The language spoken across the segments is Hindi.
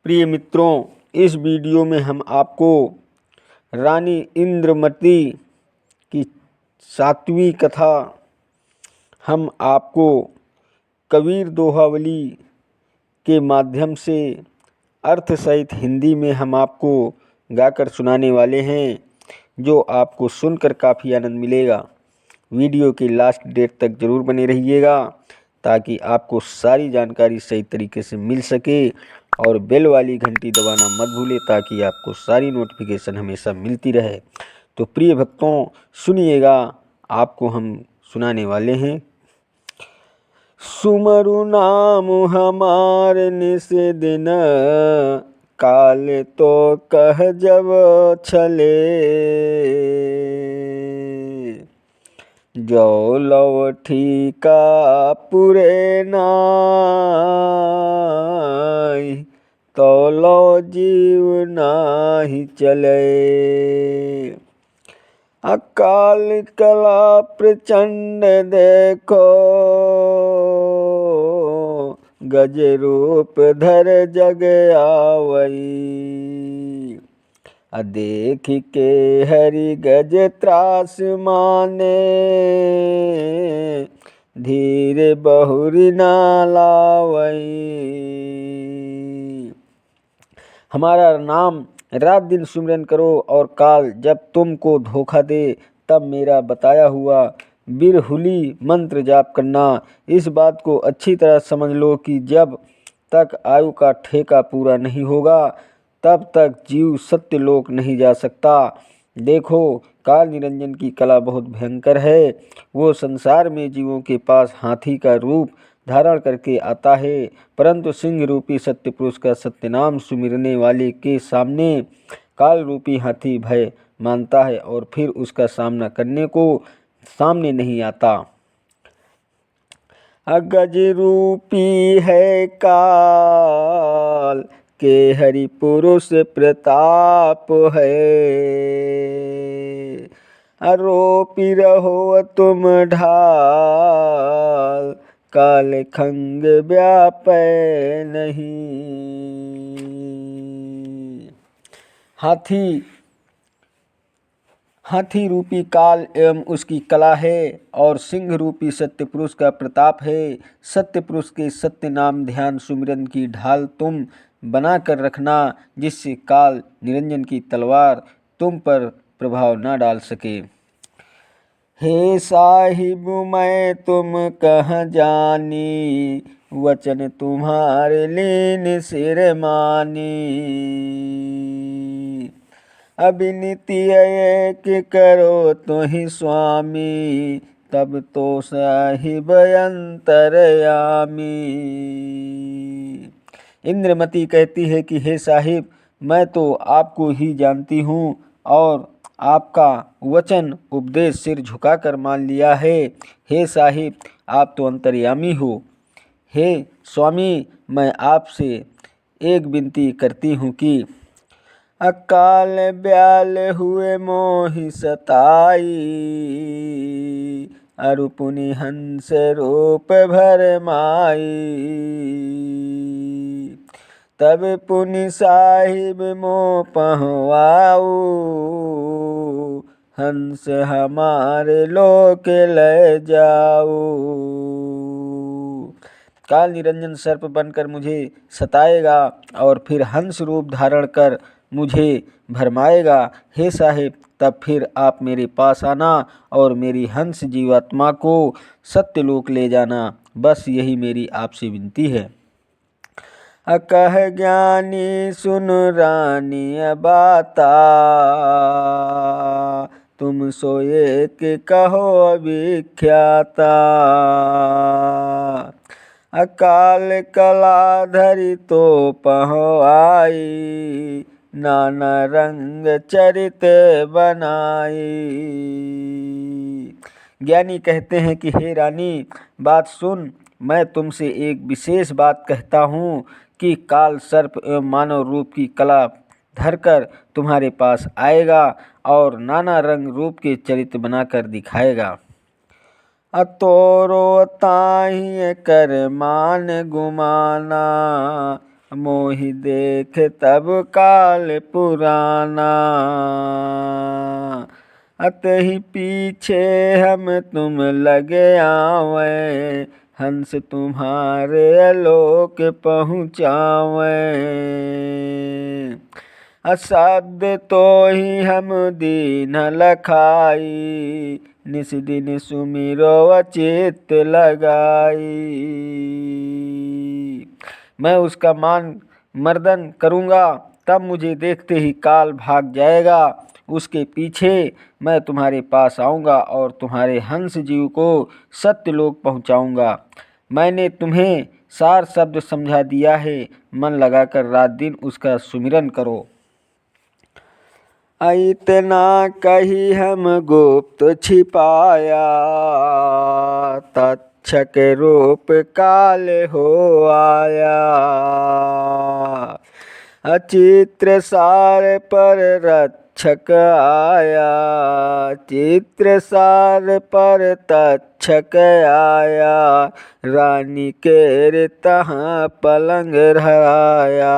प्रिय मित्रों, इस वीडियो में हम आपको रानी इंद्रमती की 7वीं कथा हम आपको कबीर दोहावली के माध्यम से अर्थ सहित हिंदी में हम आपको गाकर सुनाने वाले हैं, जो आपको सुनकर काफ़ी आनंद मिलेगा। वीडियो के लास्ट डेट तक ज़रूर बने रहिएगा ताकि आपको सारी जानकारी सही तरीके से मिल सके, और बेल वाली घंटी दबाना मत भूलें ताकि आपको सारी नोटिफिकेशन हमेशा मिलती रहे। तो प्रिय भक्तों, सुनिएगा, आपको हम सुनाने वाले हैं। सुमरु नाम हमार निस दिन, काल तो कह जब छले। जो लव ठीका पुरे नाई, तो लो जीव नाही चले। अकाल कला प्रचंड देखो, गज रूप धर जग आवई। देख के हरि गज त्रास माने, धीरे बहुरी ना लावई। हमारा नाम रात दिन सुमिरन करो, और काल जब तुमको धोखा दे तब मेरा बताया हुआ बिरहुली मंत्र जाप करना। इस बात को अच्छी तरह समझ लो कि जब तक आयु का ठेका पूरा नहीं होगा तब तक जीव सत्यलोक नहीं जा सकता। देखो, काल निरंजन की कला बहुत भयंकर है। वो संसार में जीवों के पास हाथी का रूप धारण करके आता है, परंतु सिंह रूपी सत्य पुरुष का सत्य नाम सुमिरने वाले के सामने काल रूपी हाथी भय मानता है और फिर उसका सामना करने को सामने नहीं आता। गज रूपी है काल के हरि पुरुष प्रताप है। आरोपी रहो तुम ढाल, काल खंग व्यापै नहीं। हाथी रूपी काल एवं उसकी कला है, और सिंह रूपी सत्य पुरुष का प्रताप है। सत्य पुरुष के सत्य नाम ध्यान सुमिरन की ढाल तुम बना कर रखना, जिससे काल निरंजन की तलवार तुम पर प्रभाव न डाल सके। हे साहिब मैं तुम कह जानी, वचन तुम्हारे लीन सिर मानी। अबिनती एक करो तुहि स्वामी, तब तो साहिब अंतरयामी। इंद्रमती कहती है कि हे साहिब, मैं तो आपको ही जानती हूँ और आपका वचन उपदेश सिर झुकाकर मान लिया है। हे साहिब, आप तो अंतर्यामी हो। हे स्वामी, मैं आपसे एक विनती करती हूँ कि अकाल ब्याल हुए मोहि सताई, अरु पुनि हंस रूप भर माई। तब पुनि साहिब मो पहुँआऊ, हंस हमारे लोक ले जाऊ। काल निरंजन सर्प बनकर मुझे सताएगा और फिर हंस रूप धारण कर मुझे भरमाएगा। हे साहिब, तब फिर आप मेरे पास आना और मेरी हंस जीवात्मा को सत्यलोक ले जाना। बस यही मेरी आपसे विनती है। अकह ज्ञानी सुन रानी बाता, तुम सो एक कहो विख्याता। अकाल कला धरि तो पहुँआई, नाना रंग चरित बनाई। ज्ञानी कहते हैं कि हे रानी, बात सुन, मैं तुमसे एक विशेष बात कहता हूँ कि काल सर्प एवं मानव रूप की कला धरकर तुम्हारे पास आएगा और नाना रंग रूप के चरित्र बनाकर दिखाएगा। अतोरो ताहि कर मान गुमाना, मोहि देख तब काल पुराना। अतहि पीछे हम तुम लगे आवें, हंस तुम्हारे आलोक पहुँचावें। अशब्द तो ही हम दीन लखाई, निस दिन सुमिरो अचित लगाई। मैं उसका मान मर्दन करूँगा, तब मुझे देखते ही काल भाग जाएगा। उसके पीछे मैं तुम्हारे पास आऊँगा और तुम्हारे हंस जीव को सत्यलोक पहुँचाऊँगा। मैंने तुम्हें सार शब्द समझा दिया है, मन लगाकर रात दिन उसका सुमिरन करो। इतना कही हम गुप्त छिपाया, तक्षक रूप काल हो आया। चित्र सार पर रक्षक आया, चित्र सार पर तक्षक आया। रानी के तहाँ पलंग धराया।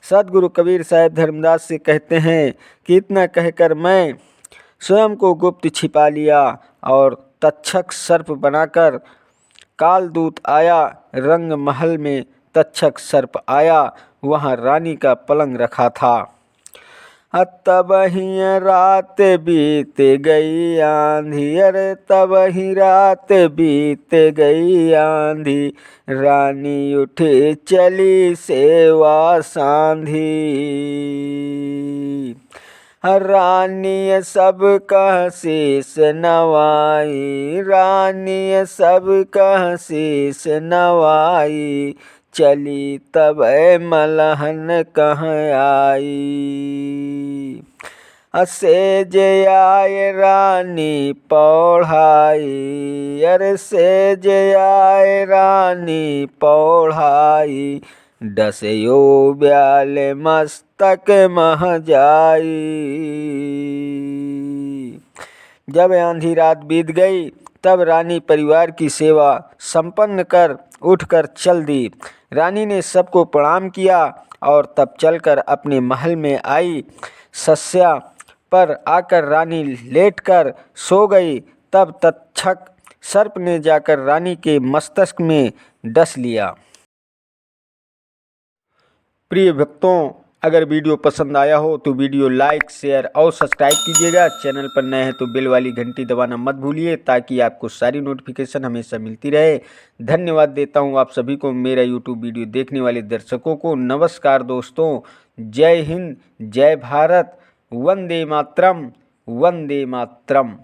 सदगुरु कबीर साहब धर्मदास से कहते हैं कि इतना कहकर मैं स्वयं को गुप्त छिपा लिया और तक्षक सर्प बनाकर कालदूत आया। रंग महल में तक्षक सर्प आया, वहाँ रानी का पलंग रखा था। तब ही रात बीत गई आंधी, अरे तब ही रात बीत गई आंधी। रानी उठी चली सेवा सांधी, रानी सब कह शीस नवाई, रानी सब कह शीस नवाई। चली तब मलहन कह आई, सेज आए रानी पौढ़ाई, अरे सेज आए रानी पौढ़ाई। डसयो ब्याल मस्तक मह जाई। जब आंधी रात बीत गई, तब रानी परिवार की सेवा संपन्न कर उठकर चल दी। रानी ने सबको प्रणाम किया और तब चलकर अपने महल में आई। शय्या पर आकर रानी लेटकर सो गई। तब तक्षक सर्प ने जाकर रानी के मस्तिष्क में डस लिया। प्रिय भक्तों, अगर वीडियो पसंद आया हो तो वीडियो लाइक, शेयर और सब्सक्राइब कीजिएगा। चैनल पर नए हैं तो बेल वाली घंटी दबाना मत भूलिए, ताकि आपको सारी नोटिफिकेशन हमेशा मिलती रहे। धन्यवाद देता हूं आप सभी को, मेरा यूट्यूब वीडियो देखने वाले दर्शकों को। नमस्कार दोस्तों, जय हिंद, जय भारत, वंदे मातरम, वंदे मातरम।